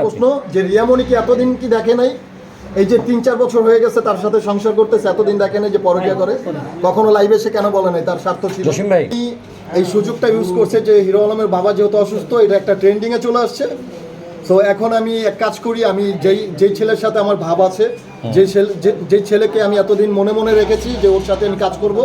প্রশ্ন যে রিয়ামণিকে এতদিন কি দেখে নাই? এই যে ৩-৪ বছর হয়ে গেছে তার সাথে সংসার করতেছে, এতদিন দেখে নাই যে পরকীয়া করে? কখনো লাইভে সে কেন বলে নাই? তার স্বার্থ ছিল। জসিম ভাই এই সুযোগটা ইউজ করছে যে হিরো আলমের বাবা যেহেতু অসুস্থ, এটা একটা ট্রেন্ডিংয়ে চলে আসছে। সো এখন আমি এক কাজ করি, আমি যেই ছেলের সাথে আমার ভাব আছে, যেই ছেলেকে আমি এতদিন মনে মনে রেখেছি যে ওর সাথে আমি কাজ করব,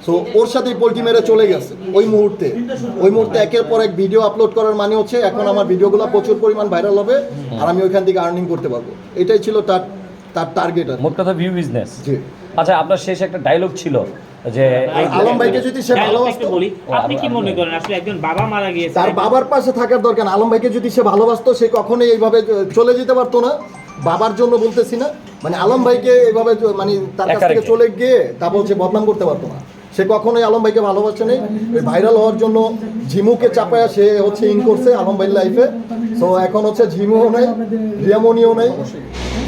সো ওর সাথেই পোল্ট্রি মেরে চলে গেছে ওই মুহূর্তে একের পর এক ভিডিও আপলোড করার মানে হচ্ছে এখন আমার ভিডিওগুলো প্রচুর পরিমাণ ভাইরাল হবে আর আমি ওইখান থেকে আর্নিং করতে পারবো। এটাই ছিল তার টার্গেট। মোট কথা ভিউ বিজনেস। জি। আচ্ছা, আপনার শেষ একটা ডায়লগ ছিল যে আলম ভাইকে যদি সে ভালোবাসতো, বলি আপনি কি মনে করেন আসলে একজন বাবা মারা গিয়েছে, তার বাবার পাশে থাকার দরকার। আলম ভাইকে যদি সে ভালোবাসতো সে কখনোই এইভাবে চলে যেতে পারতো না। বাবার জন্য বলতেছি না, মানে আলম ভাইকে এইভাবে মানে তার কাছ থেকে চলে গিয়ে তা বলছে বদনাম করতে পারতো না। সে কখনোই আলম ভাইকে ভালোবাসে নেই। ওই ভাইরাল হওয়ার জন্য ঝিমুকে চাপায়া সে হচ্ছে ইন করছে আলম ভাইয়ের লাইফে। তো এখন হচ্ছে ঝিমুও নেই, রিয়ামণিও নেই।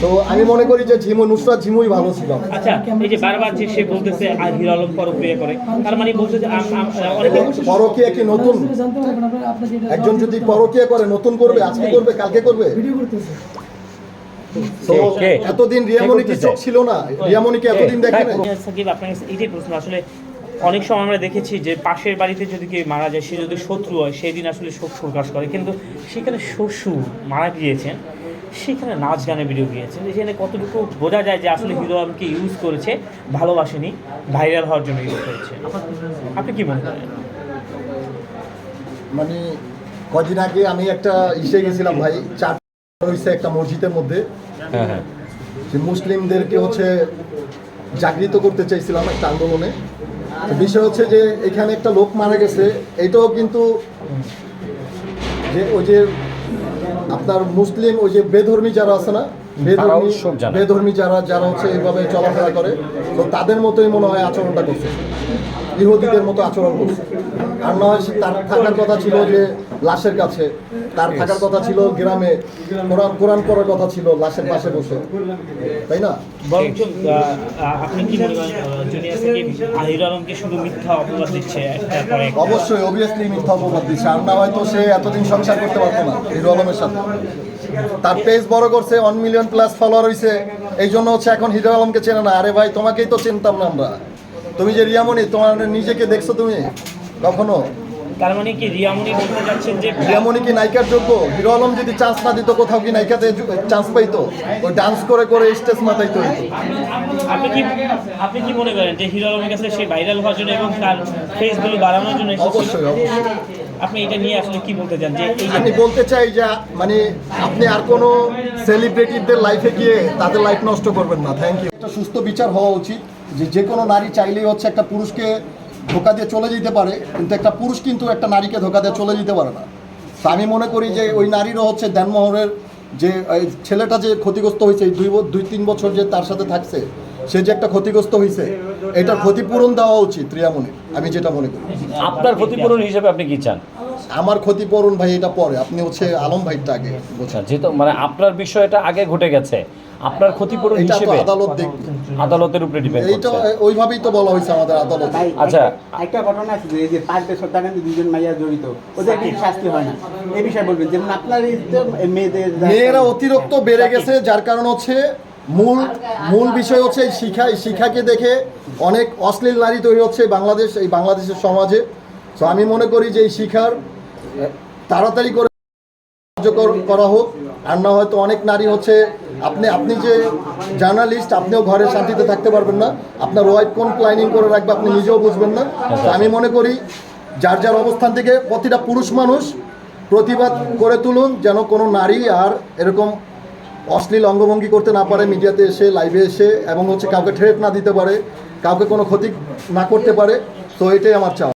তো আমি মনে করি যে নুসরাত ঝিমুই ভালো ছিল। আচ্ছা, এই যে বারবার যে সে বলতেছে হিরো আলম পরক্রিয়া করে, তার মানে বলছে যে পরক্রিয়া কি নতুন? একজন যদি পরক্রিয়া করে নতুন করবে? আজকে করবে, কালকে করবে? এতদিন রিয়ামণিকে চোখ ছিল না? রিয়ামণিকে এতদিন দেখে নাই? সাকিব, আপনার কাছে এইটাই প্রশ্ন। আসলে অনেক সময় আমরা দেখেছি যে পাশের বাড়িতে যদি কেউ মারা যায়, সে যদি শত্রু হয় সেই দিন আসলে শোক প্রকাশ করে, কিন্তু সেখানে শ্বশুর মারা গিয়েছেন, সেখানে নাচ গানে ভিডিও গিয়েছেন। এখানে কতটুকু বোঝা যায় যে আসলে হিরো আলমকে ইউজ করেছে, ভালোবাসেনি, ভাইরাল হওয়ার জন্য ইউজ করেছে? আপনি কি মনে করেন? মানে কদিন আগে আমি একটা ইসে গেছিলাম ভাই, চার হয়েছে একটা মসজিদের মধ্যে, যে মুসলিমদেরকে হচ্ছে জাগৃত করতে চাইছিলাম একটা আন্দোলনে। বিষয় হচ্ছে যে এখানে একটা লোক মারা গেছে, এটাও কিন্তু যে ওই যে আপনার মুসলিম ওই যে বেধর্মী যারা আছে না, বেধর্মী যারা হচ্ছে এইভাবে চলাফেরা করে, তো তাদের মতোই মনে হয় আচরণটা করছে, ইহুদিদের মতো আচরণ করছে। আর নয় তার থাকার কথা ছিল যে লাশের কাছে, তার থাকার কথা ছিল গ্রামে, কোরআন পড়ার কথা ছিল লাশের পাশে বসে, তাই না? বরঞ্চ আপনি কি মনে করেন জুনিয়র সাকিব হিরো আলমকে শুধু মিথ্যা অপবাদ দিচ্ছে? অবশ্যই অবভিয়াসলি মিথ্যা অপবাদ দিচ্ছে। আর না হয়তো সে এতদিন সংসার করতে পারতো না হিরো আলমের সাথে। তার পেজ বড় করছে, 1 মিলিয়ন প্লাস ফলোয়ার হয়েছে, এই জন্য হচ্ছে এখন হিরো আলমকে চেনে না। আরে ভাই, তোমাকেই তো চিনতাম না আমরা। তুমি যে রিয়ামণি, তোমার নিজেকে দেখছো তুমি কখনো? তার মানে কি রিয়ামণি বলতে যাচ্ছেন যে রিয়ামণি কি নায়িকার যোগ্য? হিরো আলম যদি চান্স না দিত, কোথাও কি নায়িকাতে চান্স পাইতো? ওই ডান্স করে করে স্টেজ মাতাইতো। আপনি কি মনে করেন যে হিরো আলমের কাছে সে ভাইরাল হওয়ার জন্য এবং তার ফেসগুলো বাড়ানোর জন্য? অবশ্যই। আপনি এটা নিয়ে আসলে কি বলতে চান? যে আমি বলতে চাই যে মানে আপনি আর কোনো সেলিব্রিটিদের লাইফে গিয়ে তাদের লাইফ নষ্ট করবেন না। Thank you. একটা সুস্থ বিচার হওয়া উচিত, যে কোনো নারী চাইলেই হচ্ছে একটা পুরুষকে ধোকা দিয়ে চলে যেতে পারে, কিন্তু একটা পুরুষ কিন্তু একটা নারীকে ধোকা দিয়ে চলে যেতে পারে না। তো আমি মনে করি যে ওই নারীরও হচ্ছে দেনমোহরের যে ছেলেটা যে ক্ষতিগ্রস্ত হয়েছে, এই 2-3 বছর যে তার সাথে থাকছে, সে যে একটা ক্ষতিগ্রস্ত হয়েছে, এটার ক্ষতিপূরণ দেওয়া উচিত রিয়ামণির, আমি যেটা মনে করি। আপনার ক্ষতিপূরণ হিসেবে আপনি কি চান? আমার ক্ষতিপূরণ ভাই এটা পরে, আপনি হচ্ছে আলম ভাইটা আগে বলছেন। যেহেতু মানে আপনার বিষয়টা আগে ঘটে গেছে, আপনার ক্ষতিপূরণ হিসেবে আদালত দেখবে, আদালতের উপরে ডিপেন্ড করছে। এইটা ওইভাবেই তো বলা হয়েছে আমাদের আদালতে। আচ্ছা, একটা ঘটনা আছে যে এই যে পার্কে সত্যাকাণ্ডে দুজন মাইয়া জড়িত, ওদের কিন্তু শাস্তি হয় না, এই বিষয়ে বলবেন? যেমন আপনার এই মেয়েরা অতিরিক্ত বেড়ে গেছে, যার কারণ হচ্ছে মূল বিষয় হচ্ছে এই শিক্ষাকে দেখে অনেক অশ্লীল নারী তৈরি হচ্ছে এই বাংলাদেশের সমাজে। তো আমি মনে করি যে এই শিক্ষার তাড়াতাড়ি করে কার্যকর করা হোক। আর না হয়তো অনেক নারী হচ্ছে, আপনি যে জার্নালিস্ট, আপনিও ঘরে শান্তিতে থাকতে পারবেন না, আপনার ওয়াইফ কোন প্ল্যানিং করে রাখবে আপনি নিজেও বুঝবেন না। তো আমি মনে করি যার অবস্থান থেকে প্রতিটা পুরুষ মানুষ প্রতিবাদ করে তুলুন, যেন কোনো নারী আর এরকম অশ্লীল অঙ্গভঙ্গি করতে না পারে মিডিয়াতে এসে, লাইভে এসে, এবং হচ্ছে কাউকে থ্রেট না দিতে পারে, কাউকে কোনো ক্ষতি না করতে পারে। তো এটাই আমার চাওয়া।